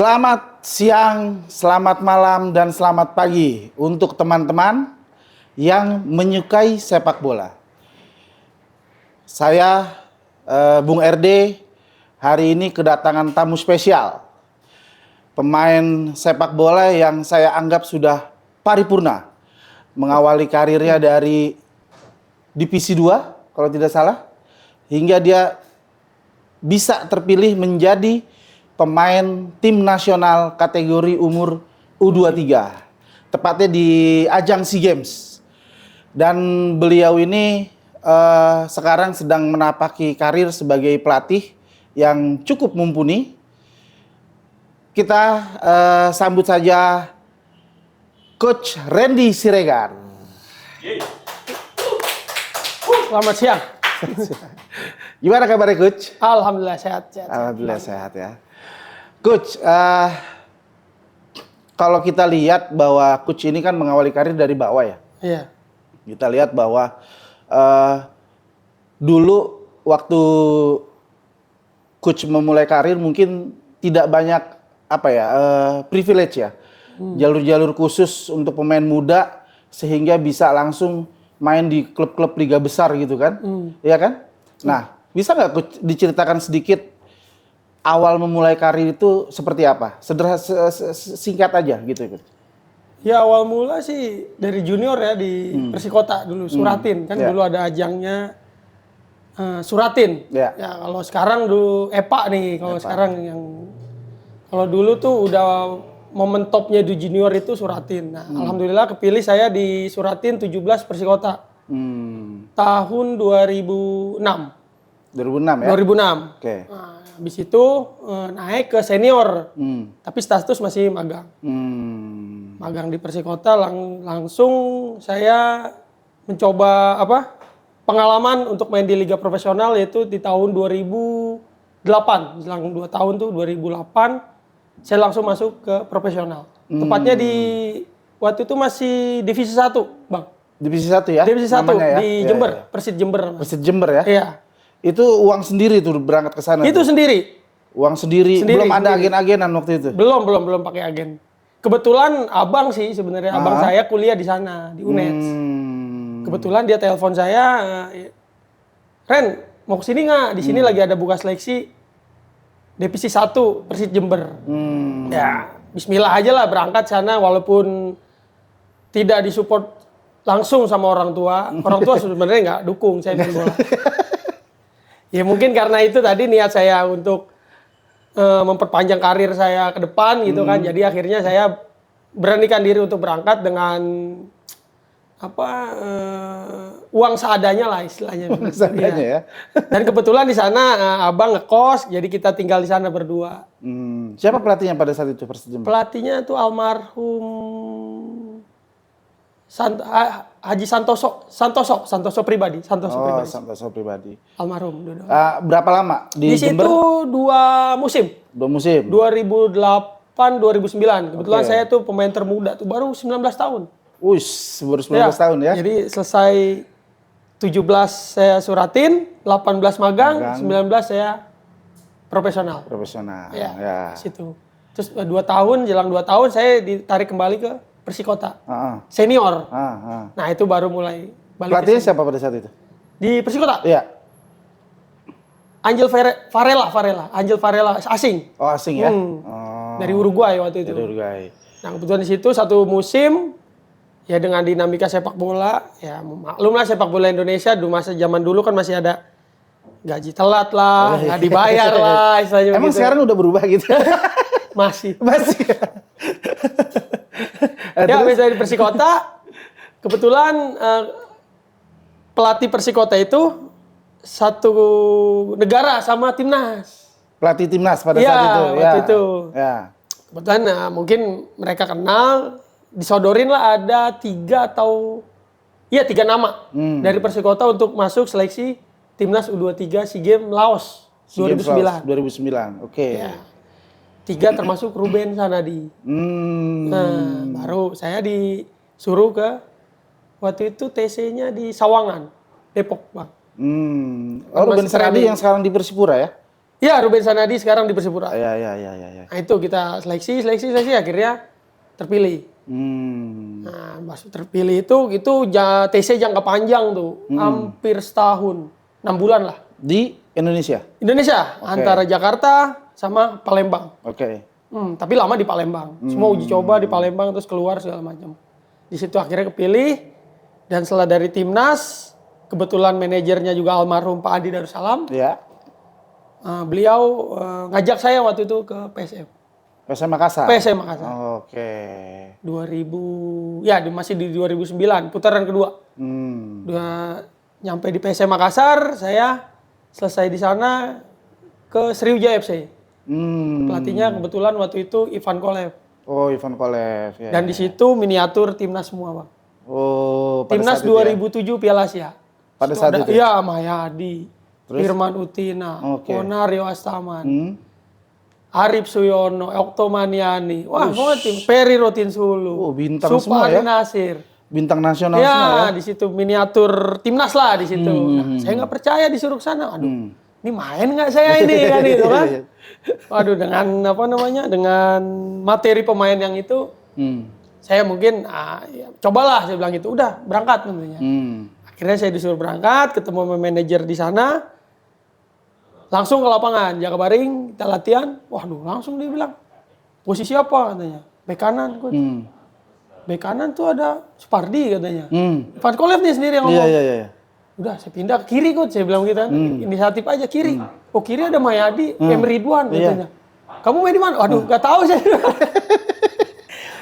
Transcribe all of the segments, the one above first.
Selamat siang, selamat malam, dan selamat pagi untuk teman-teman yang menyukai sepak bola. Saya, Bung RD, hari ini kedatangan tamu spesial. Pemain sepak bola yang saya anggap sudah paripurna. Mengawali karirnya dari Divisi 2, kalau tidak salah, hingga dia bisa terpilih menjadi pemain tim nasional kategori umur U23, tepatnya di ajang SEA Games. Dan beliau ini sekarang sedang menapaki karir sebagai pelatih yang cukup mumpuni. Kita sambut saja Coach Randy Siregar. Selamat siang. Gimana kabarnya, Coach? Alhamdulillah sehat. Alhamdulillah sehat ya. Coach, kalau kita lihat bahwa Coach ini kan mengawali karir dari bawah ya. Iya. Kita lihat bahwa dulu waktu Coach memulai karir mungkin tidak banyak privilege ya. Jalur-jalur khusus untuk pemain muda sehingga bisa langsung main di klub-klub liga besar gitu kan. Iya kan? Nah, bisa nggak Coach diceritakan sedikit awal memulai karir itu seperti apa? Singkat aja gitu. Ya awal mula sih dari junior ya di Persikota dulu, Suratin. Kan dulu ada ajangnya Suratin. Ya kalau sekarang dulu EPA nih, kalau sekarang yang... Kalau dulu tuh udah momen topnya di junior itu Suratin. Nah alhamdulillah kepilih saya di Suratin 17 Persikota. Tahun 2006. 2006 ya? 2006. Oke. Nah, habis itu naik ke senior, tapi status masih magang. Magang di Persikota langsung saya mencoba pengalaman untuk main di liga profesional yaitu di tahun 2008, selang 2 tahun tuh 2008 saya langsung masuk ke profesional. Tepatnya di waktu itu masih divisi 1, Bang. Divisi 1 ya? Divisi 1 ya? di Jember, ya. Persit Jember. Persit Jember ya? Iya. Itu uang sendiri tuh berangkat ke sana? Itu tuh? Sendiri. Uang sendiri, belum ada agen-agenan waktu itu? Belum pakai agen. Kebetulan abang sih sebenarnya, abang saya kuliah di sana, di UNED. Kebetulan dia telepon saya, Ren, mau kesini nggak? Di sini lagi ada buka seleksi divisi 1 Persit Jember. Ya, bismillah aja lah berangkat sana walaupun tidak disupport langsung sama orang tua. Orang tua sebenarnya nggak dukung saya main bola. Ya mungkin karena itu tadi niat saya untuk memperpanjang karir saya ke depan gitu kan. Jadi akhirnya saya beranikan diri untuk berangkat dengan uang seadanya lah istilahnya. Uang seadanya ya. Dan kebetulan di sana abang ngekos, jadi kita tinggal di sana berdua. Siapa pelatihnya pada saat itu Persit Jember? Pelatihnya tuh almarhum Haji Santoso pribadi. Santoso pribadi. Almarhum. Berapa lama di Jember? Di situ 2 musim. 2 musim? 2008, 2009. Kebetulan saya tuh pemain termuda tuh, baru 19 tahun. Baru 19 tahun ya? Jadi selesai 17 saya Suratin, 18 magang. 19 saya profesional. Ya. Situ. Terus 2 tahun, jelang 2 tahun saya ditarik kembali ke Persikota. Senior. Nah, itu baru mulai balik. Pelatihnya siapa pada saat itu? Di Persikota? Iya. Angel Varela, Angel Varela asing. Oh, asing ya? Dari Uruguay waktu itu. Dari Uruguay. Nah, kebetulan di situ 1 musim ya dengan dinamika sepak bola, ya maklum lah sepak bola Indonesia masa zaman dulu kan masih ada gaji telat lah, nggak dibayar lah istilahnya. Emang begitu. Sekarang udah berubah gitu? Masih. Ya, misalnya di Persikota, kebetulan pelatih Persikota itu satu negara sama timnas. Pelatih timnas pada saat itu? Waktu itu. Ya. Kebetulan mungkin mereka kenal, disodorin lah ada 3 nama dari Persikota untuk masuk seleksi timnas U23 SEA Games Laos 2009. 2009, oke. Ya. 3 termasuk Ruben Sanadi. Nah, baru saya disuruh ke waktu itu TC-nya di Sawangan, Depok, Bang. Ruben Sanadi yang sekarang di Persipura ya? Iya, Ruben Sanadi sekarang di Persipura. Ya. Nah itu kita seleksi akhirnya terpilih. Nah, masuk terpilih itu TC jangka panjang tuh, hampir setahun, 6 bulan lah. Di Indonesia? Indonesia, antara Jakarta sama Palembang. Oke. Tapi lama di Palembang. Semua uji coba di Palembang terus keluar segala macam. Di situ akhirnya kepilih dan setelah dari timnas, kebetulan manajernya juga almarhum Pak Adi Darussalam. Ya. Beliau ngajak saya waktu itu ke PSM. PSM Makassar? PSM Makassar. Oke. 2000, ya masih di 2009, putaran kedua. Nyampe di PSM Makassar, saya selesai di sana ke Sriwijaya FC. Pelatihnya kebetulan waktu itu Ivan Kolev. Oh, Ivan Kolev. Ya, Dan di situ miniatur timnas semua, Bang. Oh, pada Timnas saat itu 2007 Piala Asia. Pada saat itu? Iya, Mayadi, Firman Utina, Onario Astaman, Arif Suyono, Oktomaniani. Wah, semua tim. Peri Rotinsulu. Oh, bintang semua Supari ya? Nasir. Bintang nasional semua ya? Di situ miniatur timnas lah di situ. Nah, saya nggak percaya disuruh ke sana. Aduh, ini main nggak saya ini kan itu kan? Waduh, dengan dengan materi pemain yang itu, saya mungkin ya, cobalah saya bilang gitu. Udah berangkat tentunya. Akhirnya saya disuruh berangkat, ketemu sama manajer di sana, langsung ke lapangan, Jakabaring, kita latihan. Waduh, langsung dia bilang, posisi apa katanya? Bek kanan, coach. Bek kanan tuh ada Supardi katanya. Ivan Kolev nih sendiri yang ngomong. Iya. Udah, saya pindah ke kiri coach, saya bilang gitu kan. Inisiatif aja kiri. Oh kiri ada Mayadi, Ridwan katanya. Kamu main di mana? Waduh, nggak tahu saya.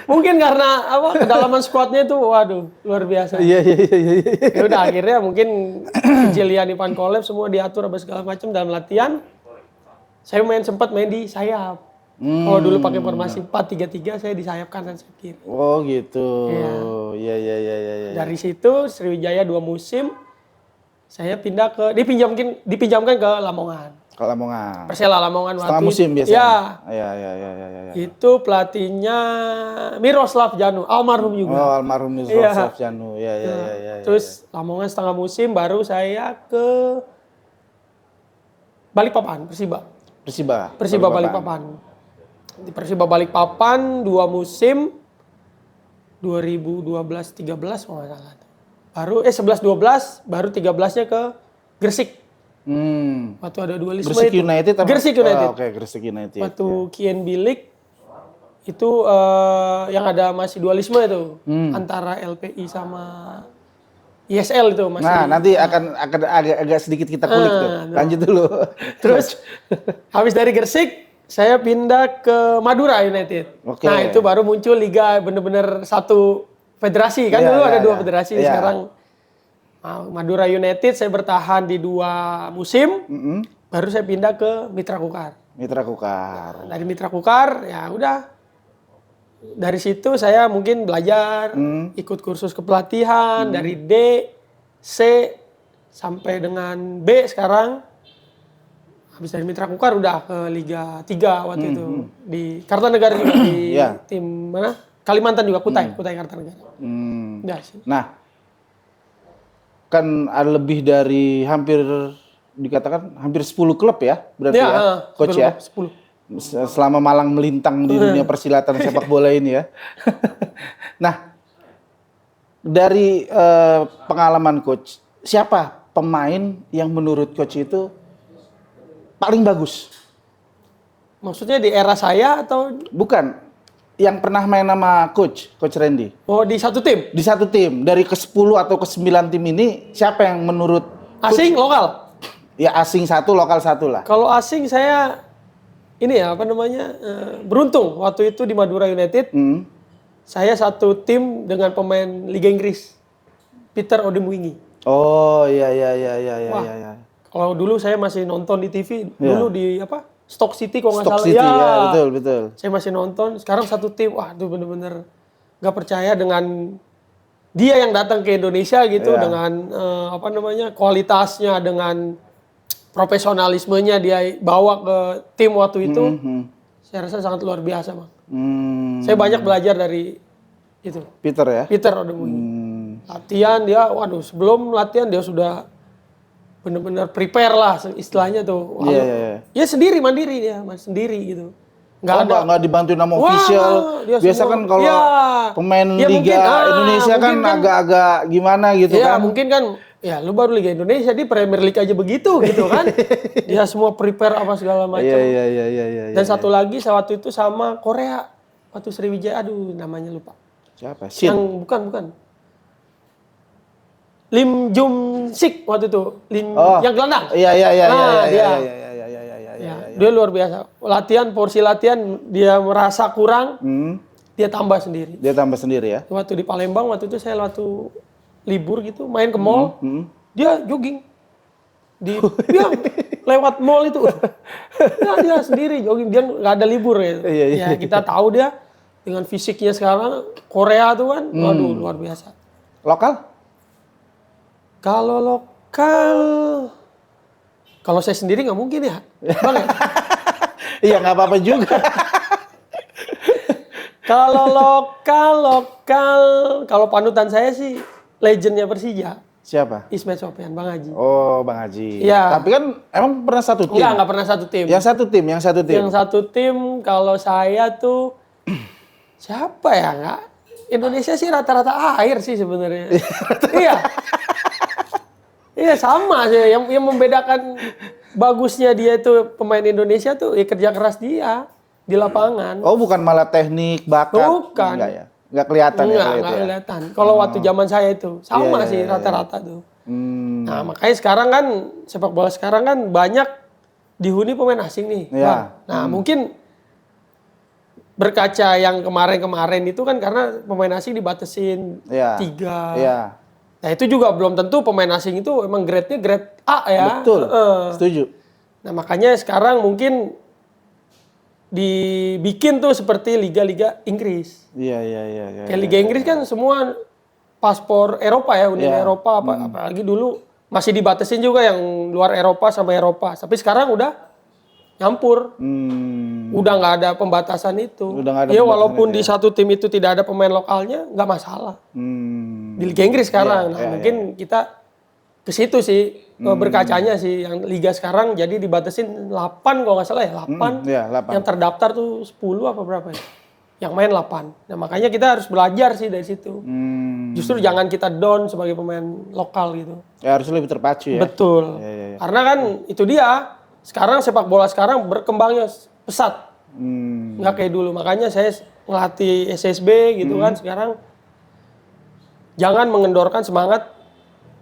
Mungkin karena kedalaman skuadnya itu, waduh, luar biasa. Iya. Ya udah akhirnya mungkin kejelian Ivan Kolev semua diatur apa segala macam dalam latihan. Saya sempat main di sayap. Kalau dulu pakai formasi 4-3-3, saya di sayap kanan sayap kiri. Oh gitu. Iya. Dari situ Sriwijaya 2 musim, saya pindah ke dipinjamkan ke Lamongan. Ke Lamongan. Persela Lamongan Setengah musim biasanya. Ya. Iya. Itu pelatihnya Miroslav Janu, almarhum juga. Oh, almarhum Miroslav Janu. Iya. Terus Lamongan setengah musim, baru saya ke Balikpapan, Persiba Balikpapan. Di Persiba Balikpapan 2 musim, 2012-13 kalau nggak salah. Baru 11-12, baru 13-nya ke Gresik. Waktu ada dualisme Gresik itu. United apa? Gresik United. Oke, Gresik United. Waktu KNB League itu yang ada masih dualisme itu antara LPI sama ISL itu masih. Nah, nanti akan agak sedikit kita kulik tuh. Lanjut dulu. Terus habis dari Gresik saya pindah ke Madura United. Nah, itu baru muncul liga bener-bener satu federasi kan dulu ada 2 federasi sekarang. Madura United saya bertahan di 2 musim. Baru saya pindah ke Mitra Kukar. Dari Mitra Kukar ya udah. Dari situ saya mungkin belajar, ikut kursus kepelatihan dari D, C sampai dengan B sekarang. Habis dari Mitra Kukar udah ke Liga 3 waktu itu di Kartanegara juga di tim mana? Kalimantan juga Kutai Kartanegara. Nah, kan ada lebih dari dikatakan hampir 10 klub ya, berarti coach 10, ya. 10. Selama malang melintang di dunia persilatan sepak bola ini ya. Nah, dari pengalaman coach, siapa pemain yang menurut coach itu paling bagus? Maksudnya di era saya atau? Bukan, yang pernah main sama Coach Randy. Oh, di satu tim? Di satu tim, dari ke-10 atau ke-9 tim ini, siapa yang menurut asing, Coach? lokal? Ya asing 1, lokal 1 lah. Kalau asing saya, beruntung. Waktu itu di Madura United, saya satu tim dengan pemain Liga Inggris. Peter Odemwingie. Oh, iya. Kalau dulu saya masih nonton di TV, dulu di Stoke City kalau nggak salah. Stoke City, ya betul. Saya masih nonton, sekarang satu tim, wah itu bener-bener nggak percaya dengan dia yang datang ke Indonesia gitu, dengan kualitasnya, dengan profesionalismenya dia bawa ke tim waktu itu. Saya rasa sangat luar biasa, Bang. Saya banyak belajar dari itu. Peter ya? Peter Odemwingie. Latihan dia, sebelum latihan dia sudah bener-bener prepare lah istilahnya tuh. Iya, iya, iya. Ya sendiri mandiri dia, sendiri gitu. Nggak dibantuin sama official. Dia Biasa semua- kan kalau ya. pemain Ya, Liga mungkin, Indonesia kan mungkin agak-agak gimana gitu ya kan. mungkin kan, ya lu baru Liga Indonesia, di Premier League aja begitu gitu kan. Dia semua prepare apa segala macam. Iya. Dan satu lagi waktu itu sama Korea, waktu Sriwijaya, aduh namanya lupa. Siapa? Shin. Yang bukan. Lim Jum Sik waktu itu, yang gelandang. Iya. Nah, dia. Iya. Dia luar biasa. Porsi latihan dia merasa kurang, dia tambah sendiri. Dia tambah sendiri ya. Waktu di Palembang waktu itu saya libur gitu, main ke mall, dia jogging. Dia lewat mall itu. Nah, dia sendiri jogging, dia nggak ada libur ya. Iya. Ya kita tahu dia dengan fisiknya sekarang Korea tuh kan, waduh luar biasa. Lokal? Kalau lokal, kalau saya sendiri nggak mungkin ya, Bang ya? Iya nggak apa-apa juga. Kalau lokal, kalau panutan saya sih legendnya Persija. Siapa? Ismet Sopyan, Bang Haji. Oh, Bang Haji. Iya. Tapi kan emang pernah satu tim? Enggak pernah satu tim. Yang satu tim. Yang satu tim kalau saya tuh siapa ya nggak? Indonesia sih rata-rata air sih sebenarnya. Iya. Iya sama sih. Yang membedakan bagusnya dia itu pemain Indonesia tuh ya kerja keras dia di lapangan. Oh, bukan malah teknik, bakat. Bukan. Enggak ya. Enggak kelihatan Enggak ya. kelihatan. Kalau waktu zaman saya itu sama Iya, sih iya. rata-rata tuh. Hmm. Nah makanya sekarang kan sepak bola sekarang kan banyak dihuni pemain asing nih. Iya. Bang. Nah mungkin berkaca yang kemarin-kemarin itu kan karena pemain asing dibatasin Iya. 3. Iya. Nah itu juga belum tentu pemain asing itu emang grade-nya grade A ya. Betul. Setuju. Nah makanya sekarang mungkin dibikin tuh seperti liga-liga Inggris. Iya. Kayak Liga Inggris kan semua paspor Eropa ya, Uni Iya. Eropa apalagi dulu masih dibatasin juga yang luar Eropa sama Eropa. Tapi sekarang udah nyampur. Udah nggak ada pembatasan itu. Udah nggak ada Ya pembatasan walaupun itu di satu tim itu tidak ada pemain lokalnya, nggak masalah. Di Liga Inggris sekarang. Mungkin kita ke situ sih berkacanya sih yang liga sekarang jadi dibatasin 8 kalau nggak salah ya 8. Iya, 8. Yang terdaftar tuh 10 apa berapa ya? Yang main 8. Nah makanya kita harus belajar sih dari situ. Justru jangan kita down sebagai pemain lokal gitu. Ya harus lebih terpacu ya. Betul. Iya. Karena kan itu dia. Sekarang sepak bola sekarang berkembangnya pesat. Nggak kayak dulu. Makanya saya ngelatih SSB gitu kan sekarang. Jangan mengendorkan semangat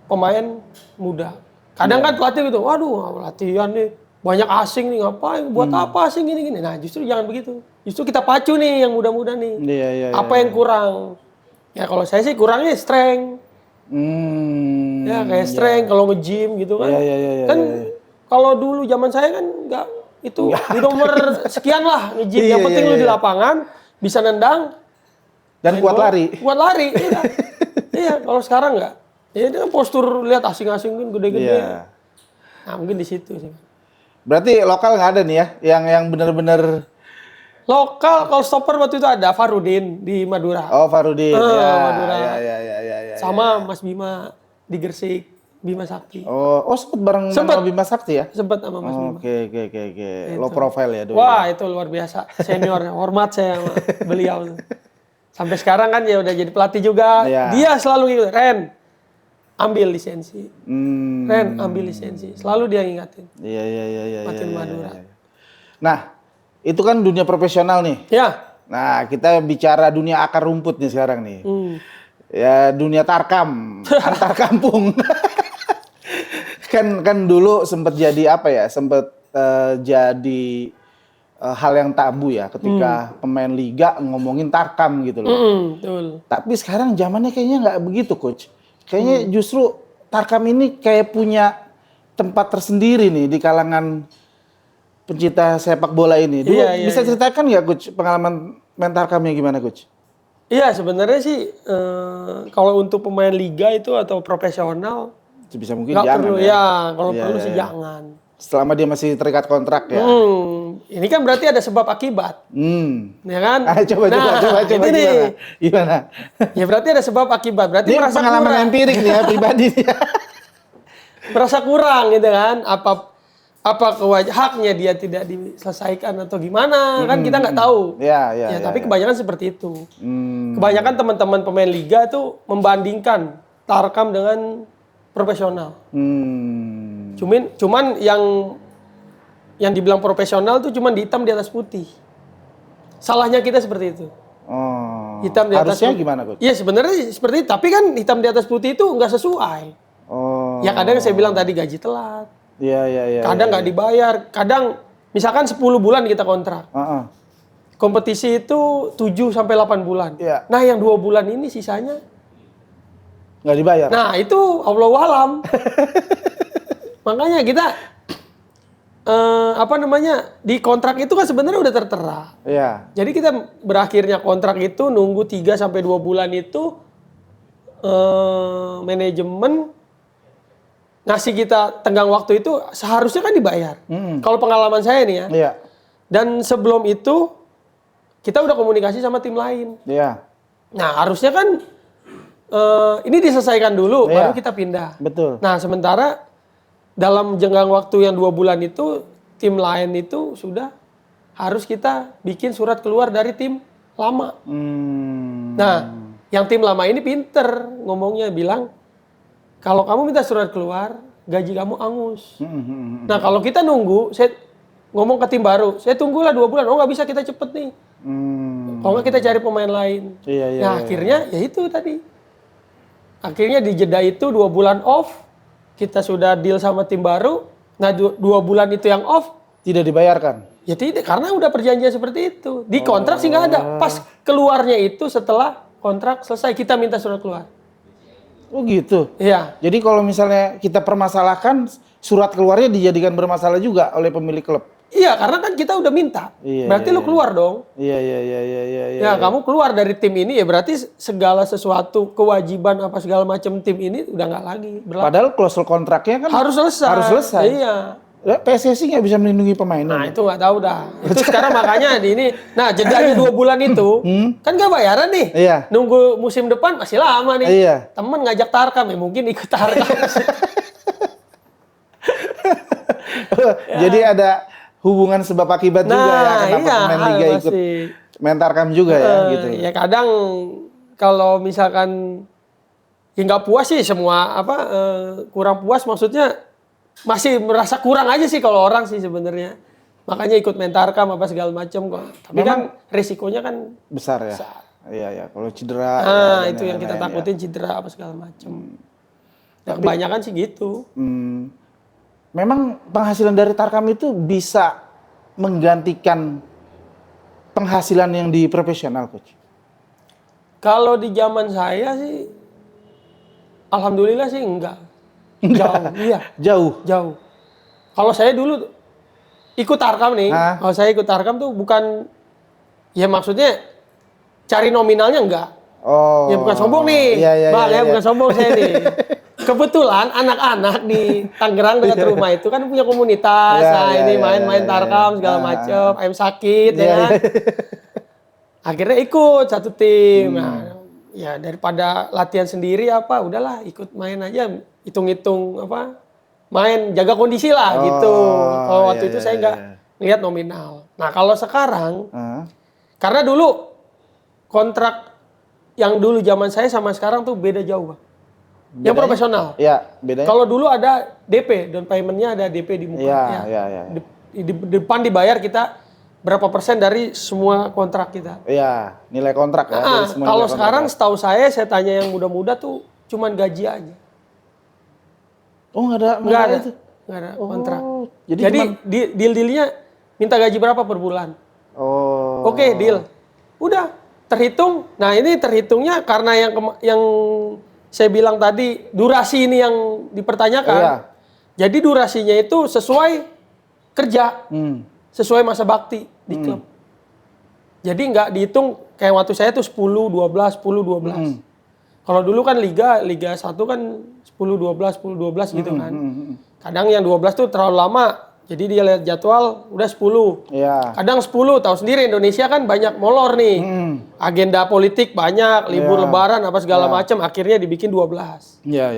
pemain muda. Kadang kan pelatih gitu, waduh latihan nih banyak asing nih ngapain, buat apa asing gini-gini. Nah justru jangan begitu. Justru kita pacu nih yang muda-muda nih. Iya. Apa yang kurang? Ya kalau saya sih kurangnya strength. Ya kayak strength kalau nge-gym gitu kan. Iya. Kan kalau dulu zaman saya kan nggak itu di nomor sekian lah nge-gym. Yang penting lu di lapangan bisa nendang Dan kuat lari. Kuat lari. Iya. Iya, kalau sekarang nggak. Ya ini kan postur lihat asing-asing kan gede-gede. Iya. Nah mungkin di situ sih. Berarti lokal nggak ada nih ya, yang benar-benar. Lokal kalau stopper waktu itu ada Farudin di Madura. Oh, Farudin. Madura. Ya. Sama Mas Bima di Gresik, Bima Sakti. Oh, sempet bareng sama Bima Sakti ya? Sempet sama Mas Bima. Oke. Low profile ya dulu. Wah, itu luar biasa. Senior, hormat saya sama beliau. Sampai sekarang kan ya udah jadi pelatih juga. Iya. Dia selalu gitu, Ren, ambil lisensi. Ren, ambil lisensi. Selalu dia ngingatin. Iya. Pelatih Madura. Nah, itu kan dunia profesional nih. Ya. Nah, kita bicara dunia akar rumput nih sekarang nih. Ya, dunia tarkam, antar kampung. kan dulu sempat jadi apa ya? Sempat jadi hal yang tabu ya ketika pemain liga ngomongin tarkam gitu loh. Betul. Tapi sekarang zamannya kayaknya nggak begitu, Coach. Kayaknya justru tarkam ini kayak punya tempat tersendiri nih di kalangan pencinta sepak bola ini. Dulu bisa ceritakan nggak, Coach, pengalaman main tarkamnya gimana, Coach? Iya, sebenarnya sih kalau untuk pemain liga itu atau profesional Sebisa mungkin nggak jangan perlu ya. kalau perlu sih jangan. Selama dia masih terikat kontrak ya. Ini kan berarti ada sebab akibat. Ya kan? Coba gimana? Ya berarti ada sebab akibat. Berarti Ini merasa pengalaman kurang. empirik nih ya pribadi. merasa kurang gitu kan. Apa haknya dia tidak diselesaikan atau gimana kan kita nggak tahu. Ya, Tapi kebanyakan seperti itu. Hmm. Kebanyakan teman-teman pemain liga tuh membandingkan Tarkam dengan profesional. Cuman yang dibilang profesional tuh cuman di hitam di atas putih. Salahnya kita seperti itu. Oh. Hitam di atas Harusnya putih. gimana, Coach? Iya sebenarnya seperti itu, tapi kan hitam di atas putih itu nggak sesuai. Oh. Ya kadang saya bilang tadi gaji telat. Iya. Kadang nggak dibayar, kadang misalkan 10 bulan kita kontrak. Kompetisi itu 7 sampai 8 bulan. Iya. Nah, yang 2 bulan ini sisanya Nggak dibayar. nah, itu Allahualam. Makanya kita di kontrak itu kan sebenarnya udah tertera. Iya. Jadi kita berakhirnya kontrak itu nunggu 3 sampai 2 bulan itu manajemen ngasih kita tenggang waktu itu seharusnya kan dibayar. Kalau pengalaman saya nih ya. Iya. Dan sebelum itu kita udah komunikasi sama tim lain. Iya. Nah harusnya kan ini diselesaikan dulu baru kita pindah. Betul. Nah sementara dalam jangka waktu yang 2 bulan itu tim lain itu sudah harus kita bikin surat keluar dari tim lama. Nah yang tim lama ini pinter ngomongnya bilang kalau kamu minta surat keluar gaji kamu angus. Nah kalau kita nunggu, saya ngomong ke tim baru, saya tunggulah 2 bulan. Oh nggak bisa kita cepet nih. Kalau nggak kita cari pemain lain. Iya. Akhirnya ya itu tadi. Akhirnya di jeda itu 2 bulan off, kita sudah deal sama tim baru. Nah 2 bulan itu yang off Tidak dibayarkan. ya tidak karena udah perjanjian seperti itu. Di kontrak sih nggak ada. Pas keluarnya itu setelah kontrak selesai kita minta surat keluar. Oh gitu. Iya. Jadi kalau misalnya kita permasalahkan, surat keluarnya dijadikan bermasalah juga oleh pemilik klub. Iya, karena kan kita udah minta. Berarti lu keluar dong. Iya. Ya, kamu keluar dari tim ini ya berarti segala sesuatu kewajiban apa segala macam tim ini udah nggak lagi berlaku. Padahal klausul kontraknya kan Harus selesai. Iya. PSSI nggak bisa melindungi pemainnya. Nah itu nggak tahu dah. Itu sekarang makanya di ini. Nah jedanya 2 bulan itu kan nggak bayaran nih. Iya. Nunggu musim depan masih lama nih. Iya. Temen ngajak Tarkam ya mungkin ikut Tarkam. Jadi ada hubungan sebab akibat juga ya kenapa pemain liga ikut main Tarkam juga ya gitu. Ya kadang kalau misalkan ya nggak puas sih semua kurang puas maksudnya masih merasa kurang aja sih kalau orang sih sebenarnya. Makanya ikut main Tarkam apa segala macam kok. Tapi kan risikonya kan besar ya. Iya. Kalau cedera. Nah, itu yang kita takutin cedera apa segala macam. Ya, kebanyakan sih gitu. Memang penghasilan dari Tarkam itu bisa menggantikan penghasilan yang di profesional, Coach? Kalau di zaman saya sih, alhamdulillah sih enggak. Jauh, iya. Jauh. Kalau saya dulu ikut Tarkam nih, kalau saya ikut Tarkam tuh bukan, ya maksudnya cari nominalnya enggak. Oh. Ya bukan sombong nih, Bang, ya bukan sombong saya nih. Kebetulan anak-anak di Tangerang dekat rumah itu kan punya komunitas, ini main-main Tarkam segala macam, ayam sakit ya kan. Akhirnya ikut satu tim. Nah, ya daripada latihan sendiri udahlah ikut main aja, hitung-hitung main jaga kondisi lah gitu. Kalau waktu itu saya nggak lihat nominal. Nah kalau sekarang, karena dulu kontrak yang dulu zaman saya sama sekarang tuh beda jauh, Bang. Yang profesional. Iya, bedanya. Kalau dulu ada DP, down payment-nya ada DP di muka. Iya. Di depan dibayar kita berapa persen dari semua kontrak kita. Iya, nilai kontrak ya. Dari semua kalau nilai sekarang kontrak. setahu saya tanya yang muda-muda tuh cuman gaji aja. Oh nggak ada kontrak. Jadi deal-dealnya minta gaji berapa per bulan. Oke, deal. Udah terhitung. Nah ini terhitungnya karena yang saya bilang tadi durasi ini yang dipertanyakan. Iya. Jadi durasinya itu sesuai kerja, sesuai masa bakti di klub. Jadi nggak dihitung kayak waktu saya tuh 10, 12, 10, 12. Kalau dulu kan Liga 1 kan 10, 12 gitu kan. Kadang yang 12 tuh terlalu lama Jadi dia lihat jadwal udah 10. Iya. Kadang 10, tahu sendiri Indonesia kan banyak molor nih. Agenda politik banyak, libur Iya. lebaran apa segala macam, akhirnya dibikin 12. Iya.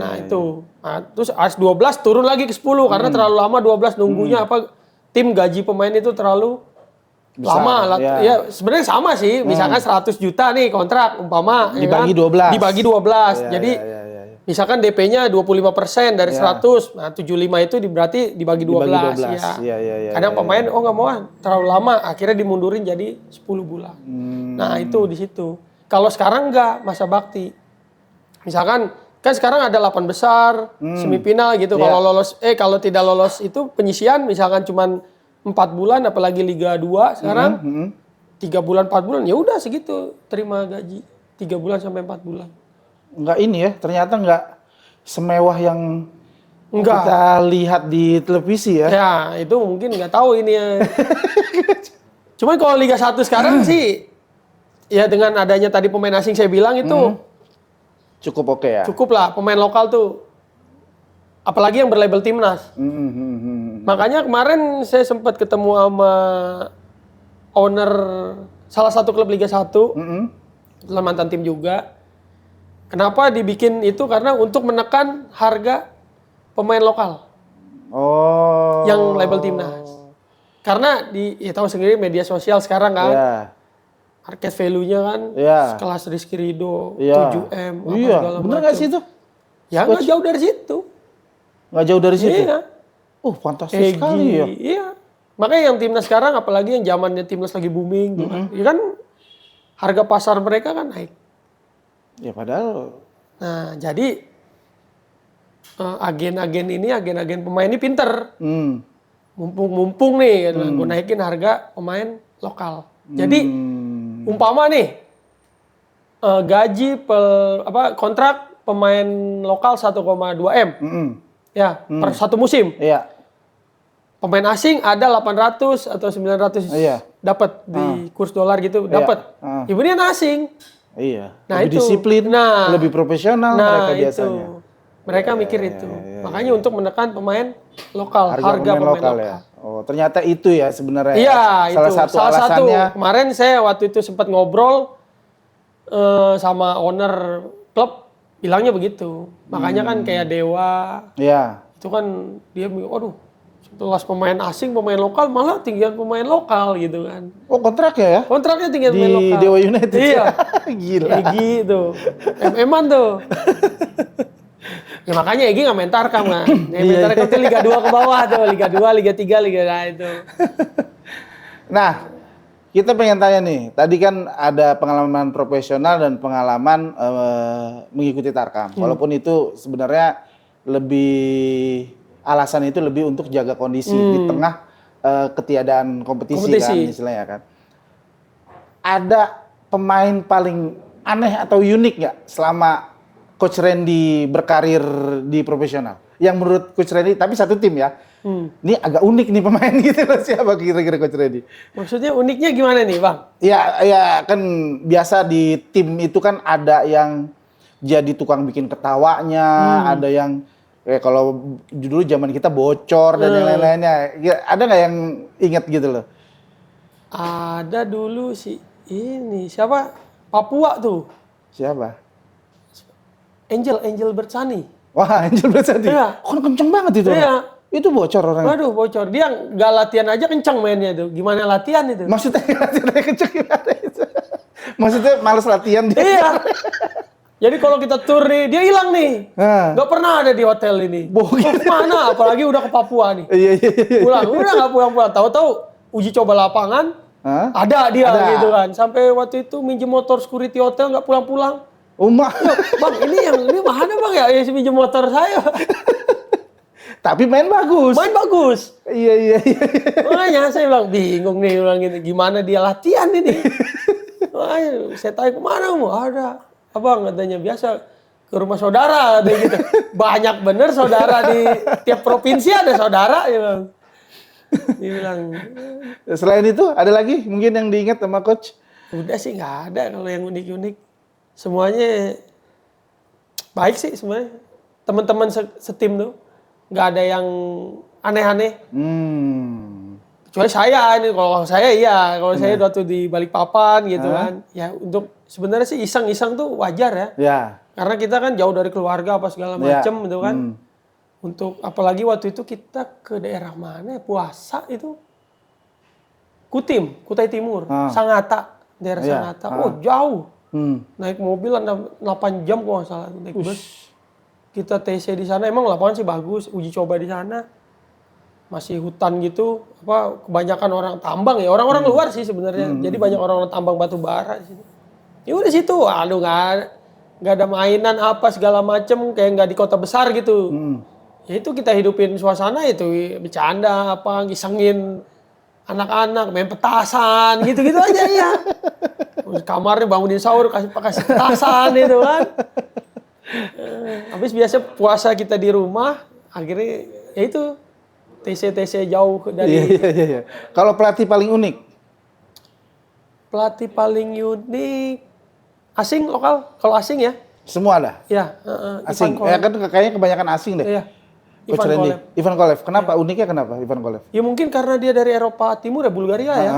Nah, itu. Nah, terus AS12 turun lagi ke 10 karena terlalu lama 12 nunggunya apa tim gaji pemain itu terlalu Besar, lama. ya. Ya, sebenarnya sama sih. Misalkan 100 juta nih kontrak umpama Dibagi ya kan? 12. Dibagi 12. Iya, Jadi iya. misalkan DP-nya 25% dari 100. Nah, 75 itu berarti dibagi 12. Dibagi 12. Iya. Kadang pemain nggak mau terlalu lama, akhirnya dimundurin jadi 10 bulan. Nah, itu di situ. Kalau sekarang enggak, masa bakti. Misalkan kan sekarang ada 8 besar, semifinal gitu. Kalau lolos kalau tidak lolos itu penyisian misalkan cuman 4 bulan apalagi Liga 2 sekarang 3 bulan 4 bulan ya udah segitu terima gaji 3 bulan sampai 4 bulan. Enggak ini ya, ternyata enggak semewah yang Enggak. kita lihat di televisi ya. Ya, itu mungkin nggak tahu ini ya. Cuman kalau Liga 1 sekarang sih ya dengan adanya tadi pemain asing saya bilang itu Cukup oke ya. cukup lah pemain lokal tuh. Apalagi yang berlabel timnas. Makanya kemarin saya sempat ketemu sama owner salah satu klub Liga 1. Kebetulan mantan tim juga. Kenapa dibikin itu? Karena untuk menekan harga pemain lokal. Oh. Yang label timnas. Karena ya tahu sendiri media sosial sekarang kan. Iya. Market value-nya kan Iya. sekelas Rizky Ridho, Iya. 7M, apa Iya, segala bener macam. nggak sih itu? Ya nggak jauh dari situ. Nggak jauh dari situ? Iya. Fantastis sekali ya. Iya. Makanya yang timnas sekarang, apalagi yang zamannya timnas lagi booming, gitu kan. Ya kan harga pasar mereka kan naik. Ya padahal. Nah, jadi agen-agen pemain ini pinter. Mumpung nih, gue naikin harga pemain lokal. Jadi umpama nih gaji kontrak pemain lokal 1,2 M. Ya, per satu musim. Iya. Pemain asing ada 800 atau 900 dapat di kurs dolar gitu, dapat. Ibu ini asing. Iya. Nah, lebih itu. disiplin, Nah, lebih profesional mereka biasanya. Mereka mikir itu. Makanya untuk menekan pemain lokal, harga pemain lokal. Ya. Oh, ternyata itu ya sebenarnya. Iya, salah itu. satu Salah satu. alasannya. Kemarin saya waktu itu sempat ngobrol sama owner klub, bilangnya begitu. Makanya kan kayak Dewa. Iya. Itu kan dia bilang, aduh, setelah pemain asing, pemain lokal malah tinggian pemain lokal gitu kan. Oh, kontraknya ya? Kontraknya tinggian Di pemain lokal. Dewa United. Iya. Gila. Egi itu. MM-an tuh. Ya makanya Egi nggak main Tarkam kan. Yang main Tarkam tuh Liga 2 ke bawah tuh. Liga 2, Liga 3, Liga itu. Nah, kita pengen tanya nih. Tadi kan ada pengalaman profesional dan pengalaman mengikuti Tarkam. Walaupun itu sebenarnya alasan itu lebih untuk jaga kondisi di tengah ketiadaan kompetisi kan istilahnya kan. Ada pemain paling aneh atau unik nggak selama Coach Randy berkarir di profesional? Yang menurut Coach Randy, tapi satu tim ya. Ini agak unik nih pemain gitu loh. Siapa kira-kira Coach Randy? Maksudnya uniknya gimana nih, Bang? Ya kan biasa di tim itu kan ada yang jadi tukang bikin ketawanya, ada yang kalau dulu zaman kita bocor dan yang lain-lainnya. Ada nggak yang inget gitu loh? Ada dulu sih ini siapa? Papua tuh. Siapa? Angel Bertsani. Wah, Angel Bertsani. Iya. Kok kenceng banget itu? Iya. Itu bocor orangnya. Waduh, bocor. Dia nggak latihan aja kenceng mainnya tuh. Gimana latihan itu? Maksudnya latihannya kenceng gimana itu? Maksudnya males latihan dia? Iya. Jadi kalau kita tur nih, dia hilang nih. Nggak pernah ada di hotel ini. Mana? Apalagi udah ke Papua nih. Iya. Pulang, udah nggak pulang-pulang. Tahu-tahu uji coba lapangan, ada dia gitu kan. Sampai waktu itu minjem motor security hotel nggak pulang-pulang. Bang, ini mana bang ya? Ya minjem motor saya. Tapi main bagus. Main bagus. Iya. Makanya saya bilang bingung nih, bilang gitu. Gimana dia latihan ini? Makanya saya tanya kemana mau? Ada. Abang katanya biasa ke rumah saudara katanya gitu. Banyak bener saudara di tiap provinsi ada saudara ya bang. Dia bilang. Selain itu ada lagi mungkin yang diingat sama coach? Udah sih nggak ada kalau yang unik-unik. Semuanya baik sih semuanya. Teman-teman setim tuh nggak ada yang aneh-aneh. Kecuali saya ini, kalau saya iya, kalau saya waktu di Balikpapan gitu kan, ya untuk sebenarnya sih iseng-iseng tuh wajar ya. Ya. Karena kita kan jauh dari keluarga apa segala macem gitu kan. Untuk apalagi waktu itu kita ke daerah mana ya, puasa itu Kutai Timur, Sangatta, daerah Sangatta. Oh jauh, naik mobil 8 jam kalau nggak salah naik bus. Kita TC di sana, emang lapangan sih bagus, uji coba di sana. Masih hutan gitu, kebanyakan orang tambang ya, orang-orang luar sih sebenarnya. Jadi banyak orang-orang tambang batu bara di situ. Ya udah situ, aduh nggak ada mainan apa segala macem, kayak nggak di kota besar gitu. Ya itu kita hidupin suasana itu, bercanda apa, ngisengin anak-anak, main petasan gitu-gitu aja ya. Terus kamarnya bangunin sahur, kasih petasan gitu kan. Habis biasa puasa kita di rumah, akhirnya ya itu TC jauh dari. Iya. Kalau pelatih paling unik? Pelatih paling unik asing lokal, kalau asing ya? Semua ada. Ya, Asing. Ya kan kayaknya kebanyakan asing deh. Iya. Coach Randy. Ivan Kolev. Kenapa uniknya kenapa Ivan Kolev? Ya mungkin karena dia dari Eropa Timur ya, Bulgaria ya.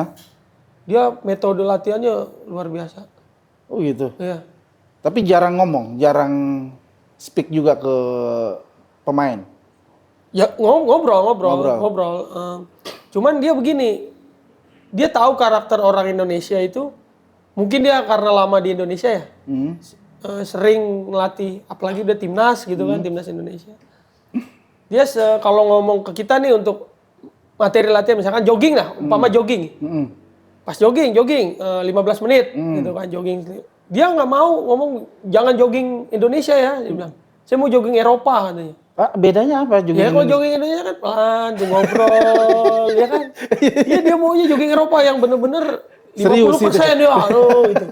Dia metode latihannya luar biasa. Oh gitu. Iya. Tapi jarang ngomong, jarang speak juga ke pemain. Ya ngobrol. Cuman dia begini, dia tahu karakter orang Indonesia itu, mungkin dia karena lama di Indonesia ya, sering ngelatih, apalagi udah timnas gitu kan, timnas Indonesia. Dia kalau ngomong ke kita nih untuk materi latihan, misalkan jogging lah, umpama jogging. Pas jogging 15 menit gitu kan, jogging. Dia nggak mau ngomong jangan jogging Indonesia ya, dia bilang. Saya mau jogging Eropa katanya. Bedanya apa jogging? Ya kalau jogging Indonesia kan pelan, tuh ngobrol, ya kan. Iya dia maunya jogging Eropa yang bener-bener 50% ya, gitu.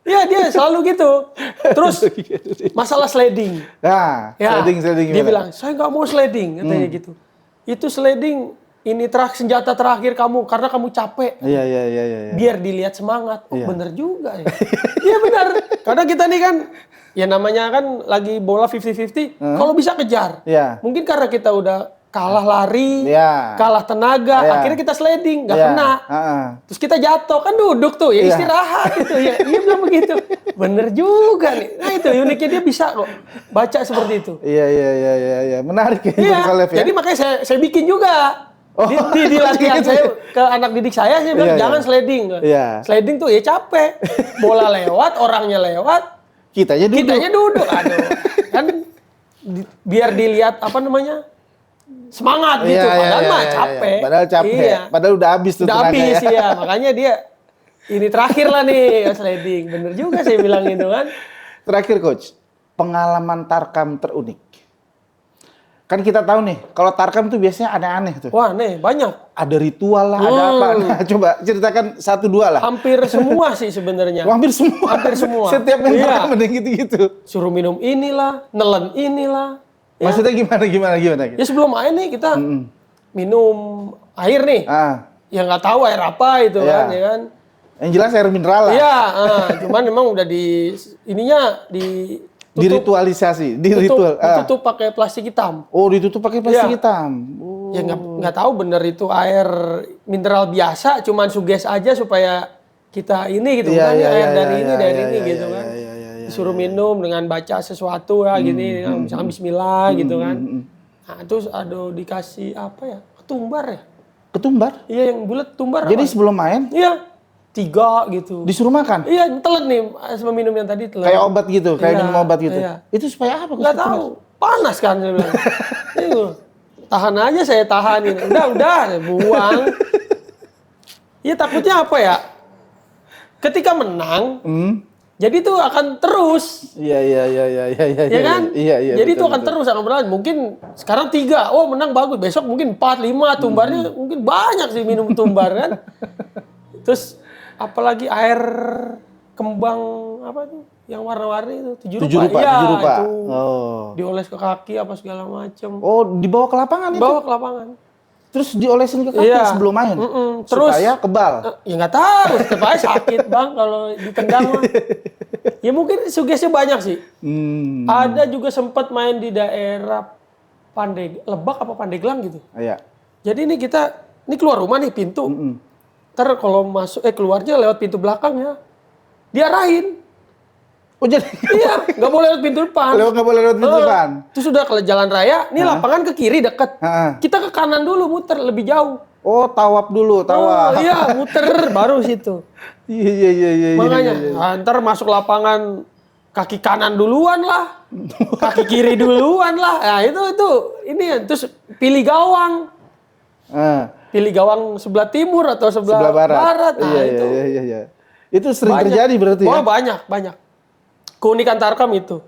Iya dia selalu gitu. Terus masalah sliding. Nah, ya, sliding dia bilang, saya nggak mau sliding, katanya gitu. Itu sliding, ini senjata terakhir kamu, karena kamu capek. Iya. Biar dilihat semangat. Oh bener juga ya. Iya benar. Karena kita nih kan, ya namanya kan lagi bola 50-50, kalau bisa kejar. Mungkin karena kita udah kalah lari, kalah tenaga, akhirnya kita sliding, nggak kena. Terus kita jatuh, kan duduk tuh, ya istirahat gitu ya. Dia bilang begitu. Bener juga nih. Nah itu uniknya, dia bisa kok baca seperti itu. Iya. Menarik ya. Iya, jadi makanya saya bikin juga. Di latihan saya ke anak didik saya bilang jangan sliding. Sliding tuh ya capek. Bola lewat, orangnya lewat, kitanya duduk. Aduh. Kan biar dilihat apa namanya? Semangat gitu. Padahal mah capek. Padahal capek. Iya. Padahal udah habis tuh udah habis ya. Makanya dia ini terakhir lah nih sliding. Bener juga saya bilang gitu kan. Terakhir coach, pengalaman tarkam terunik. Kan kita tahu nih, kalau tarkam tuh biasanya aneh-aneh tuh. Wah, aneh, banyak. Ada ritual lah, ada apa. Nah, coba ceritakan 1-2 lah. Hampir semua sih sebenarnya. Hampir semua. Setiap main tarkam ada gitu-gitu. Suruh minum inilah, nelen inilah. Ya. Maksudnya gimana? Ya sebelum main nih kita minum air nih. Ya nggak tahu air apa itu kan, ya kan. Yang jelas air mineral lah. Iya, cuman memang udah diritualisasi, ditutup pakai plastik hitam. Oh, ditutup pakai plastik hitam. Ya nggak tahu bener itu air mineral biasa, cuman suges aja supaya kita ini gitu kan, air dari ini gitu kan. Disuruh minum dengan baca sesuatu ya gini, misalkan Bismillah gitu kan. Nah, terus ada dikasih apa ya? Ketumbar ya? Ketumbar? Iya, yang bulat tumbar. Jadi sebelum main? Iya. 3 gitu. Disuruh makan? Iya, telan nih sama minum yang tadi telan. Kayak obat gitu, kayak minum obat gitu. Itu supaya apa? Nggak tahu. Panas kan saya bilang. Tahan aja, saya tahanin. Udah, saya buang. Iya, takutnya apa ya? Ketika menang, jadi itu akan terus. Iya. Ya kan? Iya. Jadi itu akan terus, akan berlanjut. Mungkin sekarang 3, oh menang bagus. Besok mungkin 4, 5, tumbarnya mungkin banyak sih minum tumbar kan. Terus apalagi air kembang apa tuh yang warna-warni itu 7 rupa. Itu dioles ke kaki apa segala macam. Oh, dibawa ke lapangan itu? Bawa ke lapangan. Terus diolesin ke kaki sebelum main? Terus supaya kebal? Ya nggak tahu, tetap aja sakit bang kalau ditendang mah. Ya mungkin sugestinya banyak sih. Ada juga sempat main di daerah Lebak apa Pandeglang gitu. Iya. Jadi ini keluar rumah nih pintu. Ntar kalau keluarnya lewat pintu belakang ya. Diarahin. Oh jadi Iya, nggak boleh lewat pintu depan. nggak boleh lewat pintu depan. Terus udah ke jalan raya, ini lapangan ke kiri deket. Kita ke kanan dulu muter lebih jauh. Oh, tawaf dulu, tawaf. Iya, muter baru situ. Iya. Makanya, ntar masuk lapangan kaki kanan duluan lah, kaki kiri duluan lah. Nah ini terus pilih gawang. Pilih gawang sebelah timur atau sebelah barat. Nah, iya. Itu sering terjadi berarti ya? Oh, banyak. Keunikan Tarkam itu.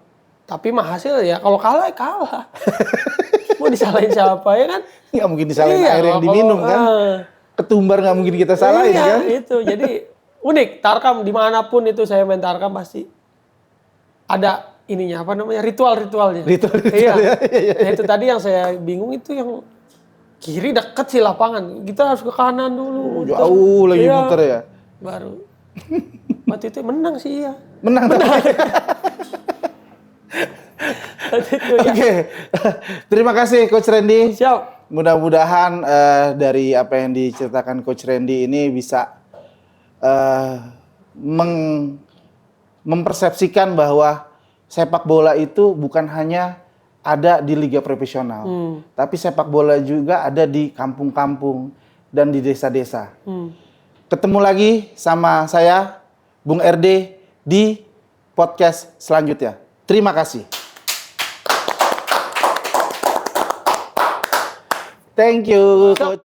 Tapi mah hasil ya kalau kalah. Mau disalahin siapa ya kan? Nggak mungkin disalahin air yang diminum kan? Ketumbar nggak mungkin kita salahin kan? Itu. Jadi unik. Tarkam dimanapun itu saya main Tarkam pasti ada ininya ritual-ritualnya. Iya. Nah, itu tadi yang saya bingung itu yang kiri deket sih lapangan. Kita harus ke kanan dulu. Jauh lagi muter ya? Baru. Waktu itu menang sih ya. Menang. Oke. Terima kasih Coach Randy. Siap. Mudah-mudahan dari apa yang diceritakan Coach Randy ini bisa mempersepsikan bahwa sepak bola itu bukan hanya ada di liga profesional, tapi sepak bola juga ada di kampung-kampung dan di desa-desa. Ketemu lagi sama saya, Bung RD, di podcast selanjutnya. Terima kasih. Thank you, Coach.